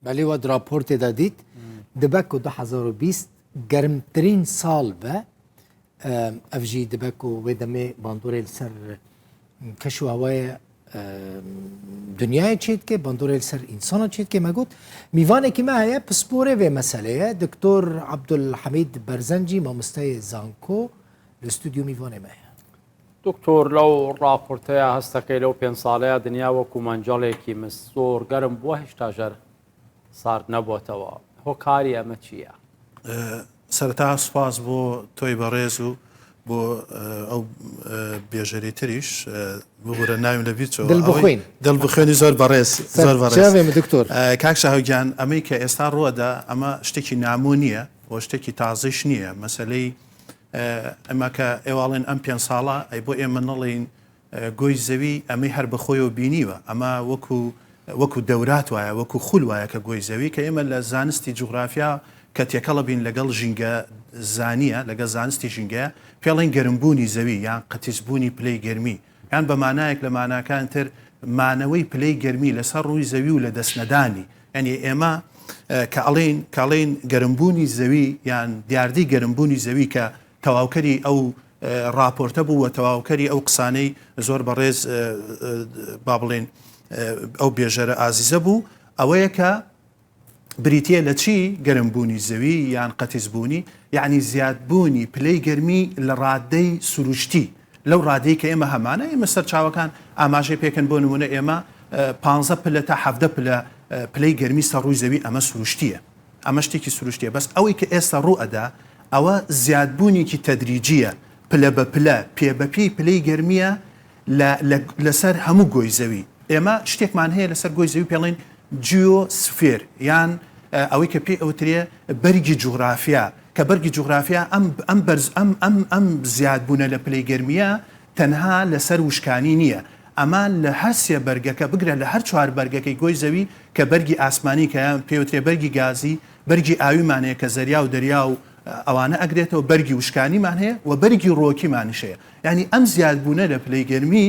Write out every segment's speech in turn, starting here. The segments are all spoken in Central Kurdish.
بله و راپورت دادید دبکو 2020 گرمترین سال به افجی دبکو و دمه باندوره سر کشو هوای دنیای چید که باندوره سر انسان چید که ما گفت میوانه که ما هیا پسپوره و مسئله دکتر عبدالحمید برزنجی مامستای زانکو الاستودیو میوانه ما دکتر لو راپورته هسته که لو 5 ساله دنیا و کومانجاله کی مسور گرم بوه اشتاجر صار نبوتوا هو کاری اما چیه سەرەتا سوپاس بۆ تۆی بەڕێز و بۆ ئەو بێژەری تریش ببوورە ناویم لە بیرچەوە دڵبخوێنی زۆر بەڕێز زۆر بەڕێز دکتۆر کاک شاهوگیان ئەمەی کە ئێستا ڕووەدا ئەمە شتێکی ناموو نییە بۆ شتێکی تازەش نییە مەسەلەی ئەمە کە ئێواڵێن ئەم 5 ساڵە ئەی بۆ ئێمە نەڵێن گۆی زەوی ئەمەی هەر بەخۆیەوە بینیوە ئەمە وەکو دەورات وایە وەکو خول وایە کە گۆی زەوی کە ئێمە لە زانستی جوغرافیا کە تێکەڵە بین لەگەڵ ژینگە زانیە لەگە زانستی ژینگەیە پێڵێن گەرمبوونی زەوی یان قەتیسبوونی پلەی گەرمی یان بە مانایەک لە ماناکان تر مانەوەی پلەی گەرمی لەسەر ڕووی زەوی و لە دەستنەدانی یعنی ئێمە کاڵێن گەرمبوونی زەوی یان دیاردەی گەرمبوونی زەوی کە تەواوکەری ئەو راپۆرتە بوو و تەواوکەری ئەو قسانەی زۆر بەڕێز با بڵێن ئەو بێژەرە ئازیزە بوو ئەوەیە کە بریتە لە چی گەرمبوونی زەوی یان قەتیسبوونی یعنی زیادبوونی پلەی گەرمی لە ڕادەی سروشتی لەو ڕادەی کە ئێمە هەمانە ئێمە سەر چاوەکان ئاماژەی پێکەن بۆ نمونە ئێمە 15 پلە تا 17 پلە پلەی گەرمی سەر ڕووی زەوی ئەمە سروشتیە ئەمە شتێکی سروشتیە بەس ئەوەی کە ئێستا ڕوئەدا ئەوە زیادبوونێکی تەدریجیە پلە بە پلە پێ بە پێی پلەی گەرمیە لەسەر هەموو گۆی زەوی ئێمە شتێکمان هەیە لەسەر گۆی زەوی پێڵێن جیۆسفێر یان ئەوەی کە پێی ئەوترێ بەرگی جوغرافیا کە بەرگی جوغرافیا ئەم زیادبوونە لە پلەی گەرمیە تەنها لەسەر وشکانی نییە ئەمان لە هەر سێ بەرگەکە بگرە لە هەر 4 بەرگەکەی گۆی زەوی کە بەرگی ئاسمانی کە پێوترێ بەرگی گازی بەرگی ئاویمانەیە کە زەریا و دەریا و ئەوانە ئەگرێتەوە بەرگی وشکانیمان هەیە و بەرگی ڕۆکیمانیشەیە یعنی ئەم زیادبوونە لە پلەی گەرمی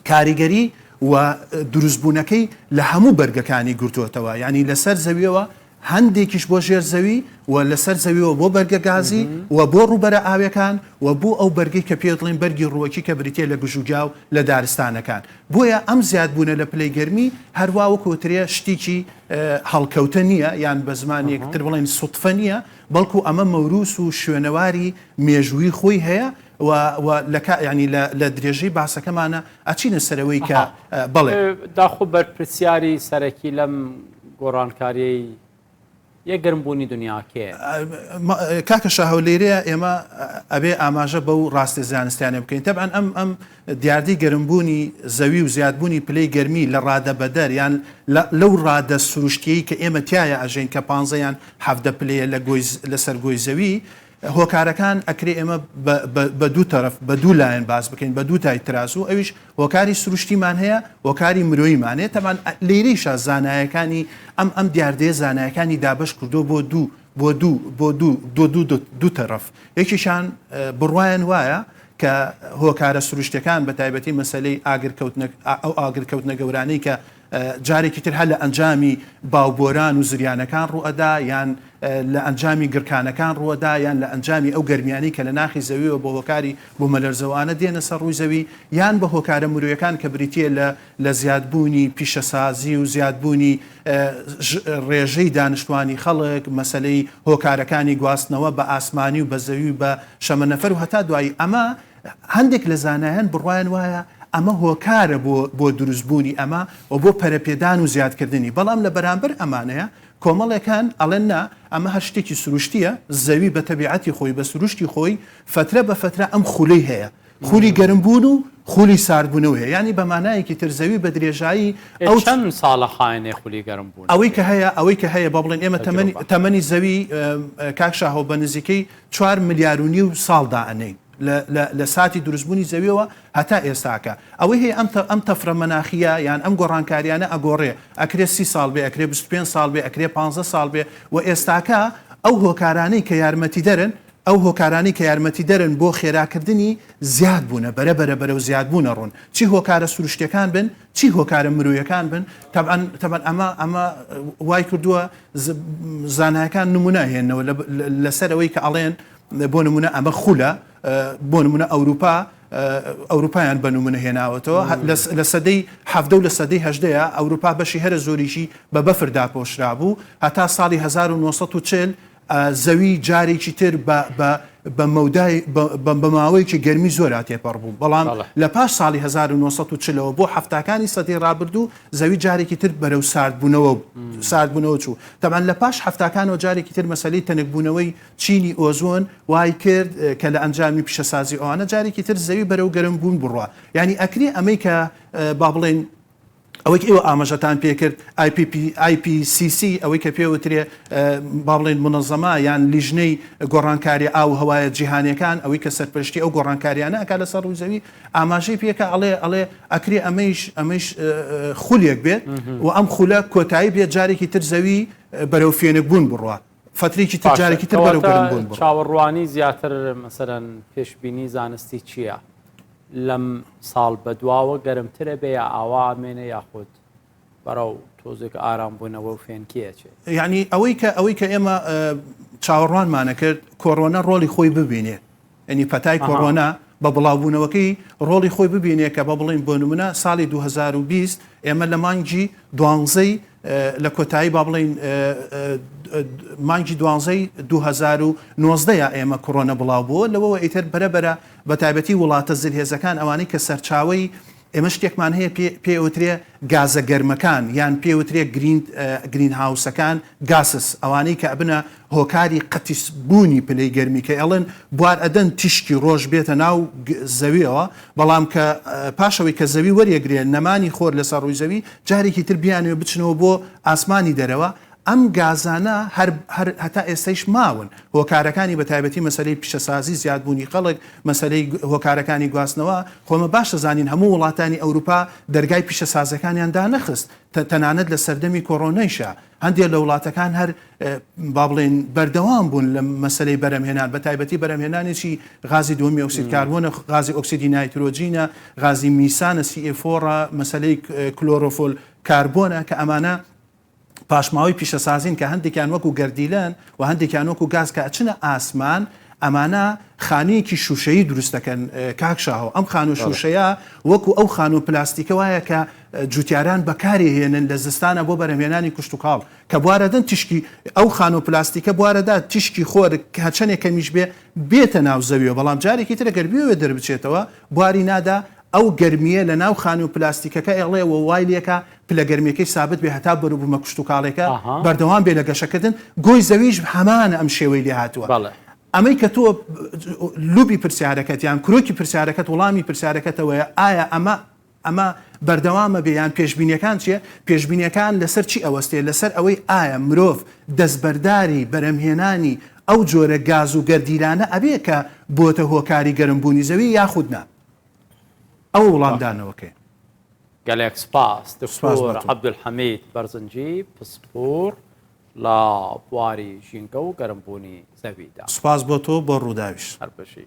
کاریگەری و دروستبوونەکەی لە هەموو بەرگەکانی گرتووەتەوە یعنی لەسەر زەویەوە هەندێکیش بۆ ژێر زەوی و لەسەر زەویەوە بۆ بەرگە گازی و بۆ ڕوبەرە ئاوەکان و بۆ ئەو بەرگی کە پێڵین بەرگی ڕووەکی کە بریتێ لە گژوگیا و لە دارستانەکان بۆیە ئەم زیادبوونە لە پلەی گەرمی هەروە وەکوترێ شتێکی هەڵکەوتە نییە یان بە زمانێکتر بڵێن سوتفە نییە بەڵکو ئەمە مەوروس و شوێنەواری مێژووی خۆی هەیە ینی لە درێژەی باسەکەمانە ئەچینە سەرەوەی کە بڵێ داخۆ بەرپرسیاری سەرەکی لەم گۆڕانکاریەی یەک گەرمبوونی دنیاکێ کاکە شاهەولێرەیە ئێمە ئەبێ ئاماژە بەو ڕاستی زانستیانە بکەین تەبعاً ئەم دیاردەی گەرمبوونی زەوی و زیادبوونی پلەی گەرمی لە ڕادە بەدەر یان لەو ڕادە سروشتیەی کە ئێمە تایە ئەژین کە 15 یان 17 پلەیە لەسەر گۆی زەوی هۆکارەکان ئەکرێ ئێمە بە دوو تەرەف بە دوو لایەن باز بکەین بە دوو تای تراز و ئەویش هۆکاری سروشتیمان هەیە هۆکاری مرۆیمان هەیە تەمان لێرەیشە زانایەکانی ئەم دیاردەیە زانایەکانی دابش کردو بۆ دوو تەرەف یەکیشان بڕوایان وایە کە هۆکارە سروشتەکان بە تایبەتی مەسەلەی ئاگرکەوتنە گەورانەی کە جارێکی تر هەر لە ئەنجامی باوبۆران و زریانەکان ڕوئەدا یان لە ئەنجامی گرکانەکان ڕوەدا یان لە ئەنجامی ئەو گەرمیانی کە لە ناخی زەویەوە بۆ هۆکاری بۆ مەلەرزەوانە دێنە سەر ڕووی زەوی یان بە هۆکارە مرۆیەکان کە بریتە لە زیادبوونی پیشەسازی و زیادبوونی ڕێژەی دانیشتوانی خەڵک مەسەلەی هۆکارەکانی گواستنەوە بە ئاسمانی و بە زەوی و بە شەمەنەفەر و هەتا دوایی ئەمە هەندێک لە زانایان بڕوایان وایە ئەمە هۆکارە بۆ دروستبوونی ئەمە و بۆ پەرەپێدان و زیادکردنی بەڵام لە بەرامبەر ئەمانەیە کۆمەڵێکان ئەڵێن نا ئەمە هەر شتێکی سروشتیە زەوی بە تەبیعەتی خۆی بە سروشتی خۆی فترە بە فترە ئەم خولەی هەیە خولی گەرمبوون و خولی ساردبوونەوە هەیە ینی بەمانایەکی تر زەوی بە درێژایی ئەو چەند ساڵە خاینێ خولی گەرمبوون ئەوەی کە هەیە بە بڵێن ئێمە تەمەنی زەوی کاکشاهەوە بە نزیکەی 4.5 ملیار ساڵدا ئەنەین لە ساتی دروستبوونی زەویەوە هەتا ئێستاکە ئەوەی هەیە ئەم تەفرە مەناخیە یان ئەم گۆڕانکاریانە ئەگۆڕێ ئەکرێ 30 ساڵ بێ ئەکرێ 25 ساڵ بێ ئەکرێ 15 ساڵ بێ و ئێستاکە ئەو هۆکارانەی کە یارمەتی دەرن ئەو هۆکارانی کە یارمەتی دەرن بۆ خێراکردنی زیاد بوونە بەرە و زیاد بوونە ڕوون چی هۆکارە سروشتەکان بن چی هۆکارە مرۆیەکان بن تەبەن ئەمە وای کردووە زانایەکان نمونە هێنەوە لەسەر ئەوەی کە ئەڵێن بۆ نمونە ئەمە خولە بۆ نمونە ئەوروپایان بە نمونە هێناوەتەوە لە سەدەی هەفتە و لە سەدەی هەژدەیە ئەوروپا بەشی هەرە زۆریشی بە بەفردا پۆشرا بوو هەتا ساڵی 1940 زەوی جارێکی تر بە ماوەیەکی گەرمی زۆر تێپەڕ بوو بەڵام لە پاش ساڵی 1940ەوە بۆ هەفتاکانی سەدەی ڕابردوو زەوی جارێکی تر بەرەو ساردبوونەوە چوو تەمان لە پاش هەفتاکانەوە جارێکی تر مەسەلەی تەنکبوونەوەی چینی ئۆزۆن وای کرد کە لە ئەنجامی پیشەسازی ئەوانە جارێکی تر زەوی بەرەو گەرم بوون بڕوە یعنی ئەکری ئەمەی کە با بڵێن ئەوەی ئێوە ئاماژەتان پێکرد IPCC ئەوەی کە پێوترێ با بڵێن منەظەما یان لیژنەی گۆڕانکاری ئاو هەوایە جیهانیەکان ئەوەی کە سەرپەرشتی ئەو گۆڕانکاریانە ئەکا لەسەر ڕووی زەوی ئاماژەی پێکە ئەڵێ ئەکرێ ئەمەش خولێک بێت و ئەم خولە کۆتایی بێت جارێکی تر زەوی بەرەو فێنک بوون بڕوە فترێکی تر جارێکی تر بەرەو گەرم بوون بڕوە چاوەڕوانی زیاتر مەسەرەن پێشبینی زانستی چییە؟ لەم ساڵ بەدواوە گەرمترە بێ یا ئاوامێنە یاخود بەڕەو تۆزێک ئارام بوونەوە و فێنکیەچێت یعنی ئەوەی کە ئێمە چاوەڕوانمانە کرد کۆڕۆنە ڕۆڵی خۆی ببینێت ینی پەتای کۆڕۆنا بە بڵاوبوونەوەکەی ڕۆڵی خۆی ببینێت کە بە بڵین بۆ نمونە ساڵی 2020 ئێمە لە مانگی دوانزەی لە کۆتایی با بڵین مانگی دوانزەی 2019 ئێمە کۆڕۆنە بڵاو بووە لەوەوە ئیتر بەرەبەرە بە تایبەتی وڵاتە زلهێزەکان ئەوانەی کە سەرچاوی ئێمە شتێکمان هەیە پێوترێ گازە گەرمەکان یان پێوترێ گرین هاوسەکان گاسس ئەوانەی کە ئەبنە هۆکاری قەتیس بوونی پلەی گەرمی کە ئەڵێن بوار ئەدەن تیشکی ڕۆژ بێتە ناو زەویەوە بەڵام کە پاشەوەی کە زەوی وەریەگرێن نەمانی خۆر لەسەر ڕووی زەوی جارێکی تر بیانوێ بچنەوە بۆ ئاسمانی دەرەوە ئەم گازانە هەتا ئێستەیش ماون هۆکارەکانی بە تایبەتی مەسەلەی پیشەسازی زیادبوونی خەڵک مەسەلەی هۆکارەکانی گواستنەوە خۆمە باش دەزانین هەموو وڵاتانی ئەوروپا دەرگای پیشەسازەکانیان دانەخست تەنانەت لە سەردەمی کۆڕۆنەیشە هەندێک لە وڵاتەکان هەر با بڵێن بەردەوام بوون لە مەسەلەی بەرەمهێنان بە تایبەتی بەرەمهێنانێکی غازی دومی ئۆکسید کاربۆنە غازی ئۆکسیدی نایترۆجینە غازی میسانە CH4 مەسەلەی کلۆرۆفۆل کاربۆنە کە ئەمانە پاشماوەی پیشەسازین کە هەندێکیان وەکو گەردیلەن و هەندێکیان وەکو گاز کە ئەچنە ئاسمان ئەمانە خانەیەکی شوشەیی دروستەکەن کاکشاهەوە ئەم خانە شوشەیە وەکو ئەو خانە و پلاستیکە وایە کە جوتیاران بەکاری هێنن لە زستانە بۆ بەرەمهێنانی کوشت و کاڵ کە بواردن تشکی ئەو خانە و پلاستیکە بوارەدا تشکی خۆر هەچەنێکەمیش بێتە ناو زەویەوە بەڵام جارێکی ترە گەربیەوە دەربچێتەوە بواری نادا ئەو گەرمیە لە ناو خانە و پلاستیکەکە ئەڵێەوە وای لێکە پلە گەرمیەکەی سابت بێ هەتا بەروبوومە کوشت و کاڵێکە بەردەوام بێ لە گەشەکردن گۆی زەویش هەمانە ئەم شێوەی لێ هاتووە ئەمەی کە تۆ لوبی پرسیارەکەت یان کرۆکی پرسیارەکەت وڵامی پرسیارەکەتەوەیە ئایا ئەمە بەردەوامە بێیان پێشبینیەکان چیە پێشبینیەکان لەسەر چی ئەوەستێ لەسەر ئەوەی ئایا مرۆڤ دەستبەرداری بەرەمهێنانی ئەو جۆرە گاز و گەردیلانە ئەبێ کە بۆتە هۆکاری گەرمبوونی زەوی یاخودنا ئەو وڵامدانەوەکەی گەلێک سپاس دکتۆر عەبدولحەمید بەرزنجی پسپۆر لە بواری ژینگە و گەرمبوونی زەویدا سپاس بۆ تۆ بۆ ڕووداویش هەر بەشی